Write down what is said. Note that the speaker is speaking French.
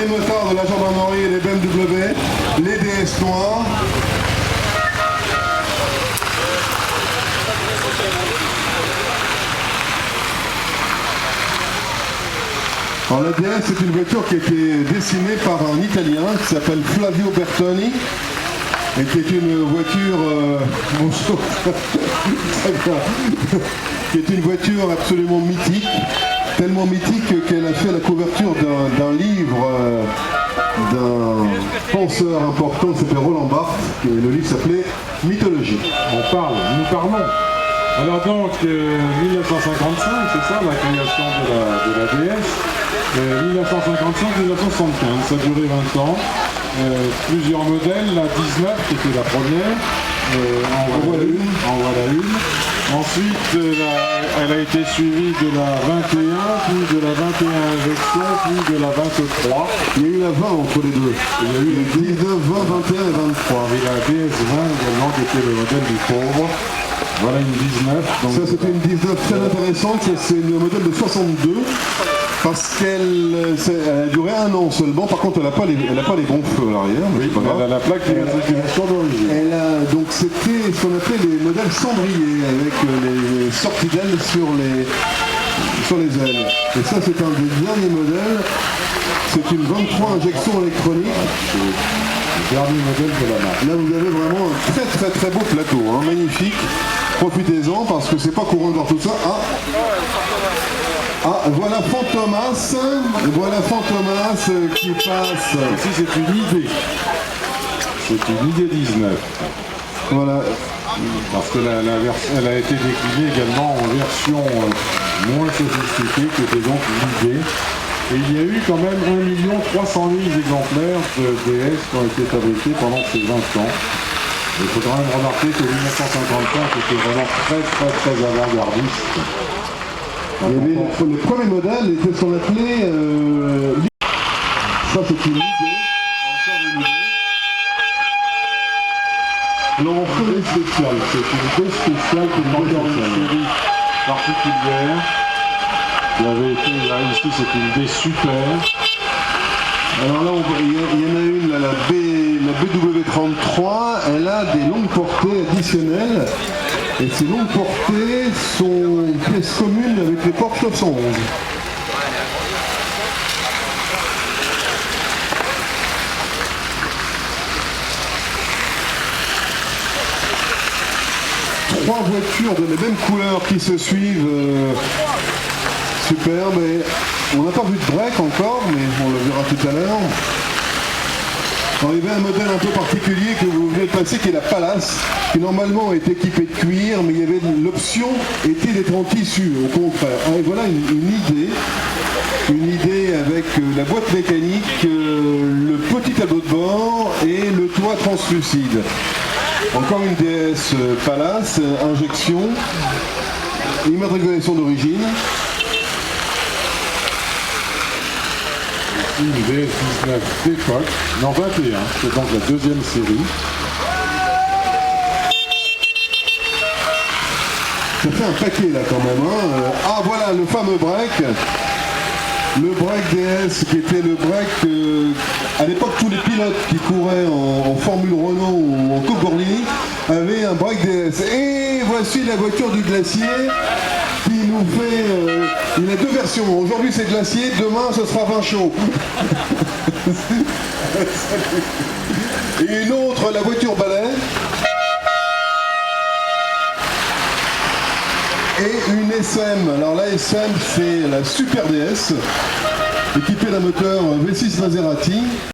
motards de la gendarmerie et les BMW, les DS noirs. Alors la DS, c'est une voiture qui a été dessinée par un Italien qui s'appelle Flavio Bertoni et qui est une voiture qui est une voiture absolument mythique, tellement mythique qu'elle a fait la couverture d'un livre d'un penseur important qui s'appelait Roland Barthes, et le livre s'appelait Mythologie. Nous parlons. Alors donc, 1955, c'est ça la création de la DS. 1955-1975, ça a duré 20 ans. Plusieurs modèles, la 19 qui était la première, en voilà une. Ensuite, elle a été suivie de la 21, puis de la 21 injection, puis de la 23. Il y a eu la 20 entre les deux. Il y a eu les 19, 20, 21 et 23. Et la DS20 également qui était le modèle du pauvre. Voilà une 19. Donc ça c'était une 19 très intéressante, c'est une modèle de 62. Parce qu'elle a duré 1 an seulement, par contre elle n'a pas les bons feux à l'arrière. Oui, elle a la plaque d'immatriculation d'origine. Donc c'était ce qu'on appelait les modèles cendriers, avec les sorties d'ailes sur les ailes. Et ça c'est un des derniers modèles, c'est une 23 injection électronique. Le dernier modèle de la marque. Là vous avez vraiment un très très très beau plateau, hein, magnifique. Profitez-en parce que c'est pas courant de voir tout ça. Voilà Fantomas qui passe. Ici c'est une idée. C'est une idée 19. Voilà. Parce que elle a été déclinée également en version moins sophistiquée, qui était donc l'idée. Et il y a eu quand même 1 300 000 exemplaires de DS qui ont été fabriqués pendant ces 20 ans. Il faut quand même remarquer que 1955 était vraiment très très très avant-gardiste. Il y avait le premier modèle était ce qu'on appelait ça c'est une idée, encore une idée. L'entrée spéciale, c'est une idée spéciale qui est encore une série particulière. Qui avait été là ici, c'est une idée super. Alors là il y en a une, là, la BW33, elle a des longues portées additionnelles. Et ces longues portées sont pièces communes avec les Porsche 911. Trois voitures de la même couleur qui se suivent, superbes. Et on n'a pas vu de break encore, mais on le verra tout à l'heure. Alors, il y avait un modèle un peu particulier que vous venez de passer qui est la Palace, qui normalement est équipée de cuir, mais il y avait l'option était d'être en tissu, au contraire. Et voilà une idée avec la boîte mécanique, le petit tableau de bord et le toit translucide. Encore une DS Palace, injection, immatriculation d'origine. Une DS19 d'époque, non 21, c'est donc la deuxième série. Ça fait un paquet là quand même. Hein. Voilà le fameux break. Le break DS qui était le break à l'époque tous les pilotes qui couraient en Formule Renault ou en Coupe Borlini avaient un break DS. Et voici la voiture du glacier qui nous fait... il a deux versions. Aujourd'hui c'est glacier, demain ce sera vin chaud. Et une autre, la voiture balai. Et une SM. Alors la SM c'est la Super DS, équipée d'un moteur V6 Maserati.